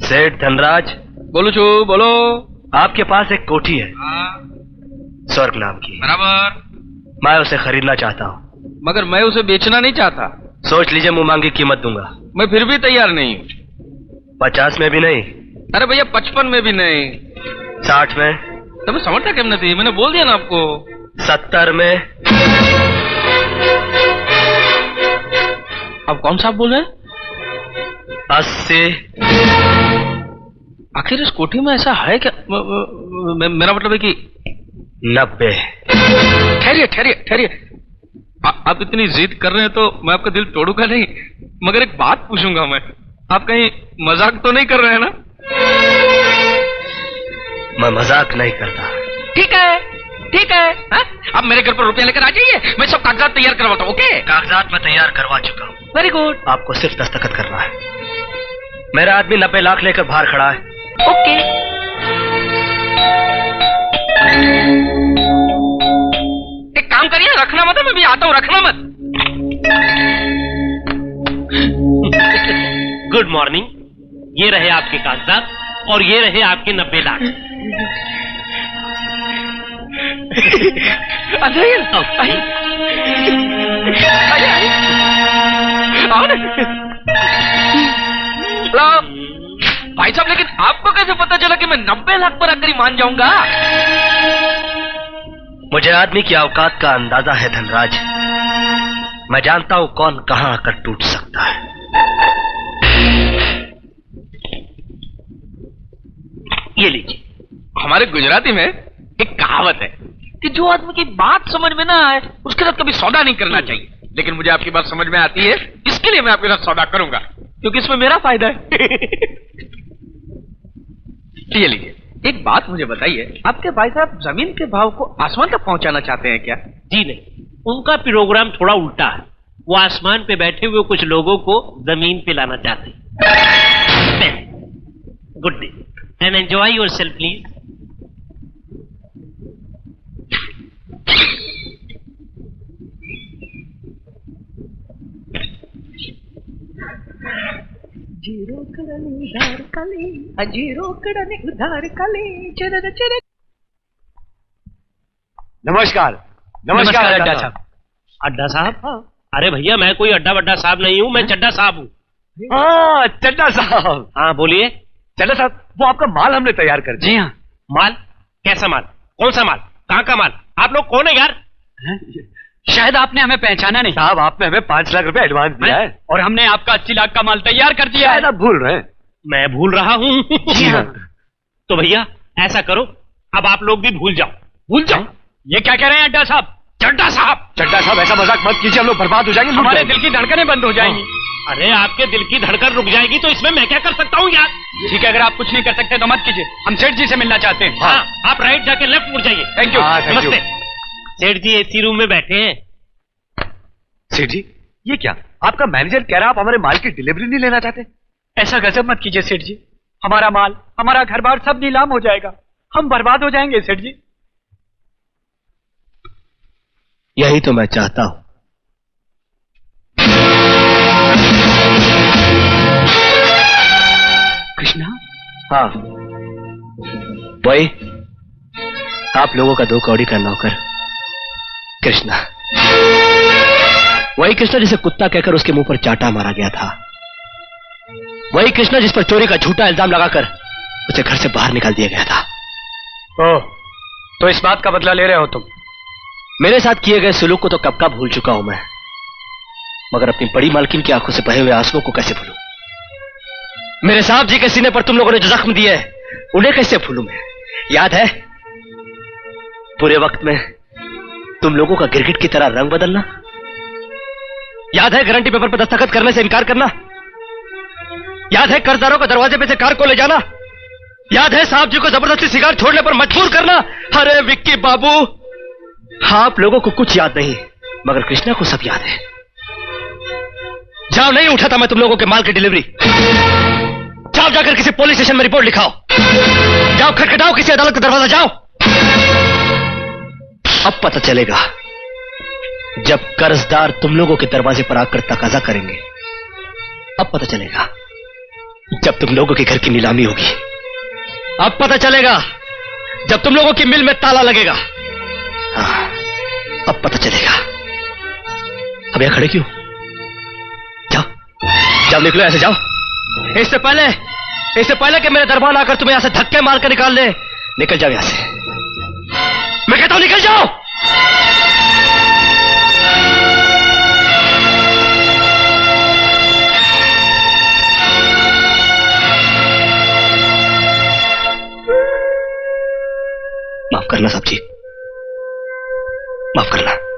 सेठ धनराज। बोलो छू, बोलो। आपके पास एक कोठी है स्वर्ग नाम की। बराबर। मैं उसे खरीदना चाहता हूँ। मगर मैं उसे बेचना नहीं चाहता। सोच लीजिए, मुंह मांगी कीमत दूंगा। मैं फिर भी तैयार नहीं हूँ। 50 में भी नहीं? अरे भैया 55 में भी नहीं। 60 में? तो मैं समझता क्यों नहीं? मैंने बोल दिया ना आपको। 70 में? अब कौन सा आप बोल रहे हैं? 80? आखिर इस कोठी में ऐसा है क्या? मेरा मतलब है कि 90। ठहरिए ठहरिए ठहरिए। आप इतनी जिद कर रहे हैं तो मैं आपका दिल तोड़ूंगा नहीं, मगर एक बात पूछूंगा मैं। आप कहीं मजाक तो नहीं कर रहे हैं ना? मैं मजाक नहीं करता। ठीक है ठीक है, हा? आप मेरे घर पर रुपया लेकर आ जाइए, मैं सब कागजात तैयार करवाता हूँ। ओके? कागजात मैं तैयार करवा चुका हूँ। Very good. आपको सिर्फ दस्तखत करना है। मेरा आदमी 90 लाख लेकर बाहर खड़ा है। ओके। एक काम करिए, रखना मत, मैं भी आता हूँ, रखना मत। Good morning. ये रहे आपके कागजात और ये रहे आपके 90 लाख। भाई साहब, लेकिन आपको कैसे पता चला कि मैं 90 लाख पर आकर ही मान जाऊंगा? मुझे आदमी की औकात का अंदाजा है धनराज। मैं जानता हूं कौन कहां आकर टूट सकता है। ये लीजिए। हमारे गुजराती में एक कहावत है कि जो आदमी की बात समझ में ना आए उसके साथ कभी सौदा नहीं करना चाहिए। लेकिन मुझे आपकी बात समझ में आती है, इसके लिए मैं आपके साथ सौदा करूंगा, क्योंकि इसमें मेरा फायदा है। ये लीजिए। एक बात मुझे बताइए, आपके भाई साहब जमीन के भाव को आसमान तक पहुंचाना चाहते हैं क्या? जी नहीं, उनका प्रोग्राम थोड़ा उल्टा है। वो आसमान पे बैठे हुए कुछ लोगों को जमीन पे लाना चाहते हैं। Good day and enjoy yourself please. जीरो कड़नी उधार काले, अजीरो कड़नी उधार काले, चरर चरर। नमस्कार। नमस्कार अड्डा साहब। अड्डा साहब? अरे भैया, मैं कोई अड्डा वड्डा साहब नहीं हूँ, मैं चड्डा साहब हूँ। हाँ, चड्डा साहब। हाँ बोलिए। चड्डा साहब, वो आपका माल हमने तैयार कर दिया। जी हाँ। माल? कैसा माल? कौन सा माल? कहाँ का माल? आप लोग कौन है यार? शायद आपने हमें पहचाना नहीं। साहब, आपने हमें 5 लाख रुपए एडवांस दिया है और हमने आपका 80 लाख का माल तैयार कर दिया है। आप भूल रहे हैं। मैं भूल रहा हूँ? जी हाँ। तो भैया ऐसा करो, अब आप लोग भी भूल जाओ। भूल जाओ। ये क्या कह रहे हैं अड्डा साहब? चड्डा साहब! चड्डा साहब, ऐसा मजाक मत कीजिए, हम लोग बर्बाद हो जाएंगे। हमारे दिल की धड़कनें बंद हो जाएंगी। अरे आपके दिल की धड़कन रुक जाएगी तो इसमें मैं क्या कर सकता हूँ यार? ठीक है, अगर आप कुछ नहीं कर सकते तो मत कीजिए, हम सेठ जी से मिलना चाहते हैं। हाँ, आप राइट जाके लेफ्ट मुड़ जाइए। Thank you. नमस्ते। सेठ जी एसी रूम में बैठे हैं। सेठ जी, ये क्या? आपका मैनेजर कह रहा आप हमारे माल की डिलीवरी नहीं लेना चाहते? ऐसा गजब मत कीजिए सेठ जी, हमारा माल, हमारा घर बार सब नीलाम हो जाएगा, हम बर्बाद हो जाएंगे सेठ जी। यही तो मैं चाहता हूं। कृष्णा? हाँ, वही आप लोगों का 2 कौड़ी का नौकर कृष्णा। वही कृष्णा जिसे कुत्ता कहकर उसके मुंह पर चाटा मारा गया था। वही कृष्णा जिस पर चोरी का झूठा इल्जाम लगाकर उसे घर से बाहर निकाल दिया गया था। ओह, तो इस बात का बदला ले रहे हो तुम? मेरे साथ किए गए सुलूक को तो कब का भूल चुका हूं मैं, मगर अपनी बड़ी मालकिन की आंखों से बहे हुए आंसुओं को कैसे भूलूं? मेरे साहब जी के सीने पर तुम लोगों ने जो जख्म दिए उन्हें कैसे भूलूं मैं? याद है बुरे वक्त में तुम लोगों का गिरगिट की तरह रंग बदलना? याद है गारंटी पेपर पर दस्तखत करने से इनकार करना? याद है कर्जदारों को दरवाजे पे से कार को ले जाना? याद है साहब जी को जबरदस्ती सिगार छोड़ने पर मजबूर करना? अरे विक्की बाबू, आप लोगों को कुछ याद नहीं, मगर कृष्णा को सब याद है। जाओ, नहीं उठाता मैं तुम लोगों के माल की डिलीवरी। जाओ, जाकर किसी पुलिस स्टेशन में रिपोर्ट लिखाओ। जाओ, खटखटाओ किसी अदालत का दरवाजा, जाओ। अब पता चलेगा जब कर्जदार तुम लोगों के दरवाजे पर आकर तकाजा करेंगे, अब पता चलेगा जब तुम लोगों के घर की नीलामी होगी। अब पता चलेगा जब तुम लोगों की मिल में ताला लगेगा। हाँ, अब पता चलेगा। अब यहां खड़े क्यों? जाओ जाओ, निकलो ऐसे, जाओ। इससे पहले कि मेरे दरबार आकर तुम्हें यहां से धक्के मारकर निकाल ले, निकल जाओ यहां से। मैं कहता हूं निकल जाओ। माफ करना साहब जी, माफ करना।